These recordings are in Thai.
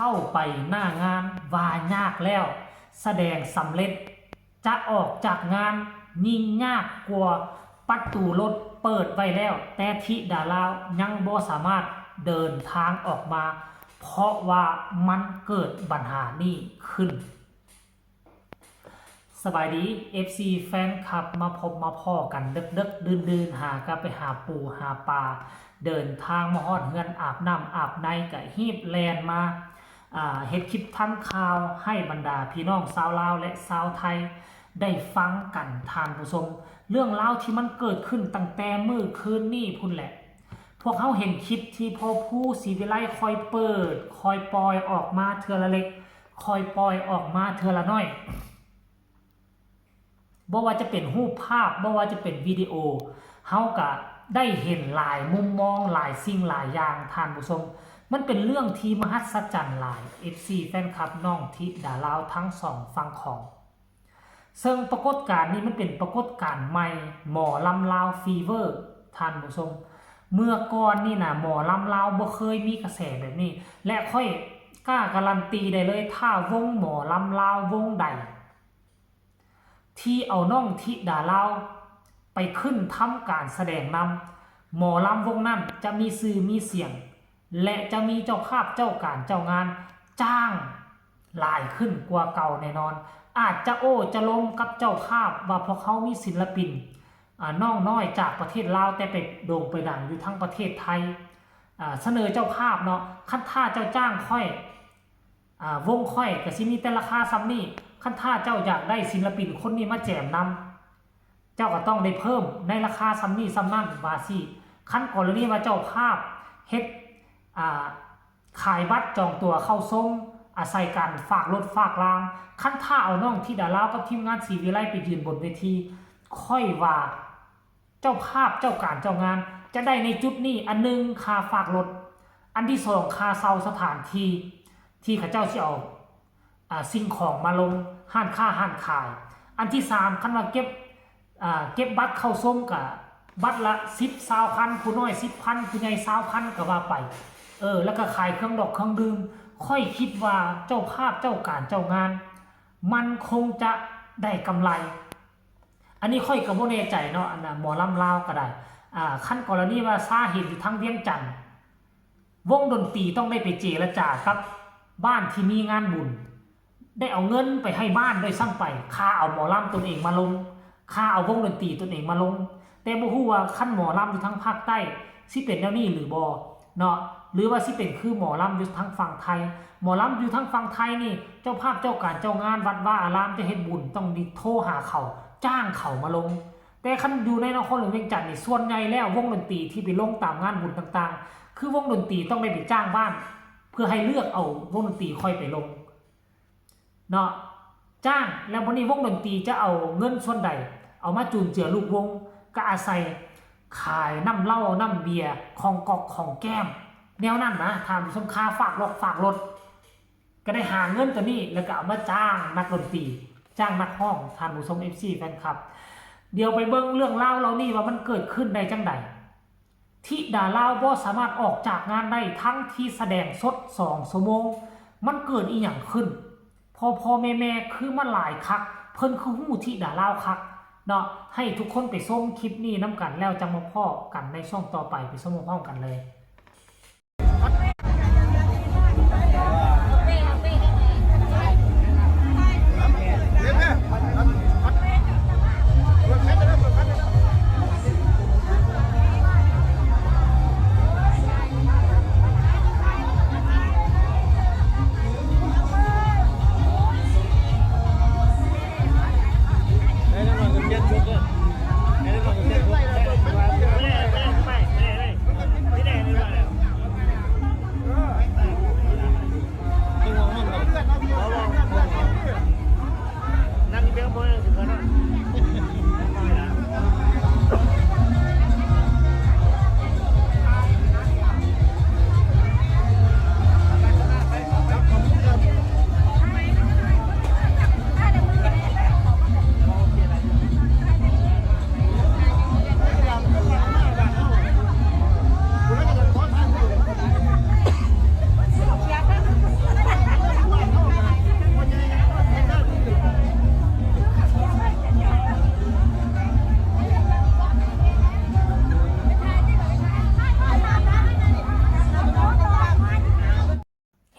เข้าไปหน้างานว่ายากแล้วแสดงสำเร็จจะออกจากงานยิ่งยากกว่าประตูรถเปิดไว้แล้วแต่ธิดาลาวยังบ่สามารถเดินทางออกมาเพราะว่ามันเกิดปัญหานี้ขึ้นสบายดี FC แฟนคลับมาพบมาพ่อกันดึกดื่นหากันไปหาปูหาปลาเดินทางมาฮอดเฮือนอาบน้ำอาบในกะฮีบแลนมาเฮ็ดคลิปทำข่าวให้บรรดาพี่น้องชาวลาวและชาวไทยได้ฟังกันทานผู้ชมเรื่องราวที่มันเกิดขึ้นตั้งแต่มื้อคืนนี้พุ่นแหละพวกเขาเห็นคลิปที่พ่อผู้ศรีวิไลคอยเปิดคอยปล่อยออกมาเทื่อละเล็กคอยปล่อยออกมาเทื่อละน้อยบ่ว่าจะเป็นรูปภาพบ่ว่าจะเป็นวิดีโอเฮาก็ได้เห็นหลายมุมมองหลายสิ่งหลายอย่างท่านผู้ชมมันเป็นเรื่องที่มหัศจรรย์หลาย FC แฟนคลับน้องธิดาลาวทั้งสองฝั่งของซึ่งปรากฏการณ์นี้มันเป็นปรากฏการณ์ใหม่หมอลำลาวฟีเวอร์ท่านผู้ชมเมื่อก่อนนี่นะหมอลำลาวบ่เคยมีกระแสแบบนี้และค่อยกล้าการันตีได้เลยถ้าวงหมอลำลาววงใดที่เอาน้องธิดาลาวไปขึ้นทำการแสดงนำหมอลำวงนั้นจะมีสื่อมีเสียงและจะมีเจ้าภาพเจ้าการเจ้างานจ้างหลายขึ้นกว่าเก่าแน่นอนอาจจะจะลงกับเจ้าภาพว่าพวกเขามีศิลปินน้องน้อยจากประเทศลาวแต่ไปโด่งไปดังอยู่ทั้งประเทศไทยเสนอเจ้าภาพเนาะขั้นท่าเจ้าจ้างค่อยวงค่อยก็สิมีแต่ราคาซ้ำนี่ขั้นท่าเจ้าอยากได้ศิลปินคนนี้มาแจมนำเจ้าก็ต้องได้เพิ่มในราคาซ้ำนี่ซ้ำนั่นบาซีขั้นกรณีว่าเจ้าภาพเฮ็ดขายบัตรจองตัวเข้าทรงอาศัยการฝากรถฝากรางขั้นท่าเอาน้องธิดาลาวกับทีมงานศรีวิไลไปยืนบนเวทีค่อยว่าเจ้าภาพเจ้าการเจ้างานจะได้ในจุดนี้อันนึงค่าฝากรถอันที่สองค่าเช่าสถานที่ที่ข้าเจ้าสิเอาสิ่งของมาลงห้านค้าห้านขายอันที่สามคันว่าเก็บบัตรเข้าทรงกับบัตรละ10-20พันผู้น้อย10,000ผู้ใหญ่20,000ก็ว่าไปแล้วก็ขายเครื่องดอกเครื่องดื่มค่อยคิดว่าเจ้าภาพเจ้าการเจ้างานมันคงจะได้กำไรอันนี้ค่อยก็บ่แน่ใจเนาะอันน่ะหมอลำลาวก็ได้ขั้นกรณีว่าสาเหตุอยู่ทั้งเวียงจันทน์วงดนตรีต้องได้ไปเจรจากับบ้านที่มีงานบุญได้เอาเงินไปให้บ้านด้วยซ้ำไปค่าเอาหมอลำตนเองมาลงค่าเอาวงดนตรีตนเองมาลงแต่บ่ฮู้ว่าขั้นหมอลำอยู่ทั้งภาคใต้สิเป็นแนวนี้หรือบ่เนาะหรือว่าสิเป็นคือหมอลำอยู่ทั้งฝั่งไทยหมอลำอยู่ทั้งฝั่งไทยนี่เจ้าภาพเจ้าการเจ้างานวัดว่าอารามจะเฮ็ดบุญต้องโทรหาเขาจ้างเขามาลงแต่คันอยู่ในนครหลวงเวียงจันทน์นี่ส่วนใหญ่แล้ววงดนตรีที่ไปลงตามงานบุญต่างๆคือวงดนตรีต้องได้ไปจ้างบ้านเพื่อให้เลือกเอาวงดนตรีค่อยไปลงเนาะจ้างแล้ววันนี้วงดนตรีจะเอาเงินส่วนใดเอามาจูนเจือลูกวงก็อาศัยขายน้ำเหล้าน้ำเบียร์ของกอกของแก้มแนวนั้นนะทำสมค่าฝากรถก็ได้หาเงินตัวนี้แล้วก็เอามาจ้างนักดนตรีจ้างนักห้องทานผู้ชม FC แฟนคลับเดี๋ยวไปเบิ่งเรื่องเล่าเรานี่ว่ามันเกิดขึ้นได้จังใดธิดาลาวบ่สามารถออกจากงานได้ทั้งที่แสดงสด2 ชั่วโมงมันเกิดอีหยังขึ้นพอแม่คือมันหลายคักเพิ่นคือฮู้ธิดาลาวคักเนาะให้ทุกคนไปชมคลิปนี้นำกันแล้วจังมาพ้อกันในช่วงต่อไปไปชมพร้อมกันเลย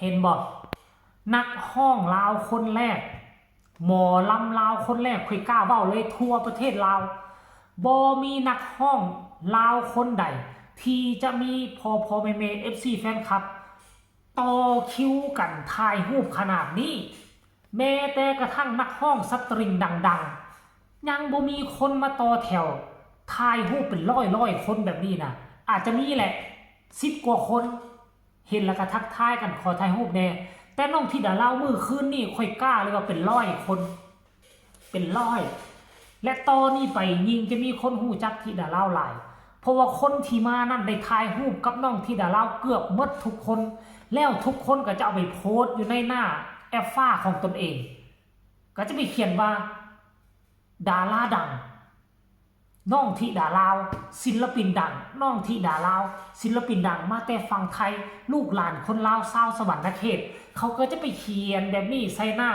เห็นบอกนักห้องลาวคนแรกหมอลำลาวคนแรกค่อยกล้าเว้าเลยทั่วประเทศลาวบ่มีนักห้องลาวคนใดที่จะมีพอแม่ๆ FC แฟนคลับต่อคิวกันถ่ายรูปขนาดนี้แม้แต่กระทั่งนักห้องสตริงดังๆยังบ่มีคนมาต่อแถวถ่ายรูปเป็นร้อยคนแบบนี้นะอาจจะมีแหละ10 กว่าคนเห็นแล้วก็ทักทายกันขอถ่ายรูปแน่แต่น้องธิดาเล่ามือคืนนี่ค่อยกล้าเลยว่าเป็น100 คนเป็น100และตอนนี้ไปยิ่งจะมีคนหูจักธิดาเล่าหลายเพราะว่าคนที่มานั่นได้ถ่ายรูปกับน้องธิดาเล่าเกือบหมดทุกคนแล้วทุกคนก็จะเอาไปโพสต์อยู่ในหน้าแอปฟ้าของตนเองก็จะไปเขียนว่าดาราดังน้องธิดาลาวศิลปินดังน้องธิดาลาวศิลปินดังมาแต่ฝั่งไทยลูกหลานคนลาวชาวสวรรค์เขตเขาก็จะไปเขียนแบบนี้ใส่หน้า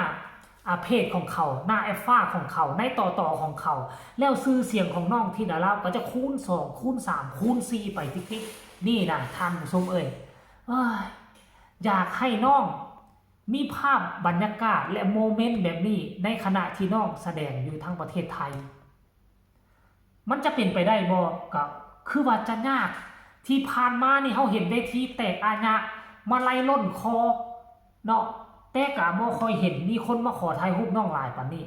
เพจของเขาหน้าแอปฟ้าของเขาในต่อของเขาแล้วชื่อเสียงของน้องธิดาลาวก็จะคูณ2คูณ3คูณ4ไปติ๊กๆนี่นะท่านผู้ชมอยากให้น้องมีภาพบรรยากาศและโมเมนต์แบบนี้ในขณะที่น้องแสดงอยู่ทั้งประเทศไทยมันจะเป็นไปได้บ่ก็คือว่าจะยากที่ผ่านมานี่เขาเห็นเวทีแตกอาญะมาไล่ล่นคอเนาะแต่ก็บ่ค่อยเห็นมีคนมาขอถ่ายรูปน้องหลายปานนี้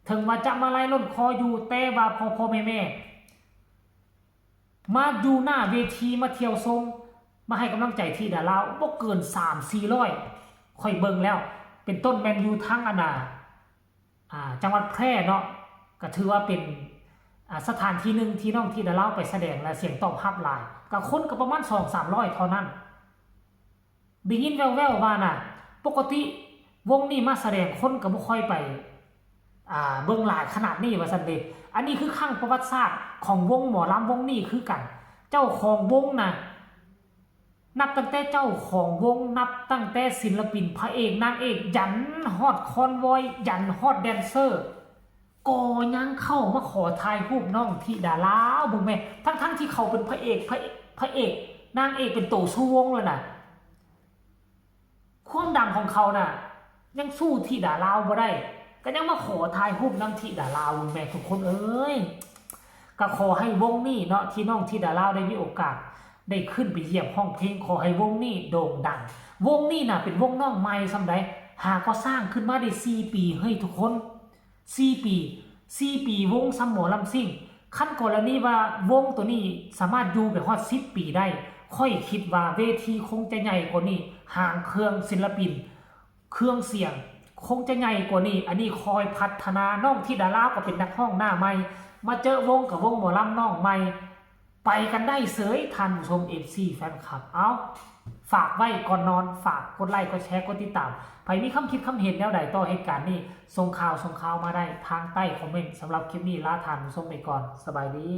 ถึงว่าจะมาไล่ล่นคออยู่แต่ว่าพ่อแม่มาอยู่หน้าเวทีมาเที่ยวชมมาให้กำลังใจที่ดาราบ่เกิน 3-400ค่อยเบิ่งแล้วเป็นต้นแมนยูทั้งจังหวัดแพร่เนาะก็ถือว่าเป็นสถานที่หนึ่งที่น้องธิดาลาวไปแสดงและเสียงตอบรับหลายกับคนก็ประมาณ 2-300 เท่านั้นได้ยินแว่วๆว่าน่ะปกติวงนี้มาแสดงคนก็บ่ค่อยไปเบิ่งหลายขนาดนี้ว่าซั่นเด้อันนี้คือครั้งประวัติศาสตร์ของวงหมอลำวงนี้คือกันเจ้าของวงน่ะนับตั้งแต่เจ้าของวงนับตั้งแต่ศิลปินพระเอกนางเอกยันฮอดคอนวอยยันฮอดแดนเซอร์ก็ยังเข้ามาขอถ่ายรูปน้องธิดาลาวเบิ่งแม่ทั้งที่เขาเป็นพระเอกนางเอกเป็นโตชูวงแล้วน่ะความดังของเขาน่ะยังสู้ธิดาลาวบ่ได้ก็ยังมาขอถ่ายรูปน้องธิดาลาวแม่ทุกคนก็ขอให้วงนี้เนาะที่น้องธิดาลาวได้มีโอกาสได้ขึ้นไปเหยียบห้องเพลงขอให้วงนี้โด่งดังวงนี้น่ะเป็นวงน้องใหม่ส่ำใดหาก็สร้างขึ้นมาได้4 ปีเฮ้ยทุกคน4 ปีวงซ้ำหมอลำซิ่งขั้นกรณีว่าวงตัวนี้สามารถอยู่ไปฮอด10 ปีได้ค่อยคิดว่าเวทีคงจะใหญ่กว่านี้ห่างเครื่องศิลปินเครื่องเสียงคงจะใหญ่กว่านี้อันนี้คอยพัฒนาน้องธิดาลาวก็เป็นนักร้องหน้าใหม่มาเจอวงกับวงหมอลำน้องใหม่ไปกันได้เสยทันชม FC แฟนคลับฝากไว้ก่อนนอนฝากกดไลค์กดแชร์กดติดตามใครมีคำคิดคำเห็นแนวใดต่อเหตุการณ์นี้ส่งข่าวมาได้ทางใต้คอมเมนต์สำหรับคลิปนี้ลาทานผู้ชมไปก่อนสบายดี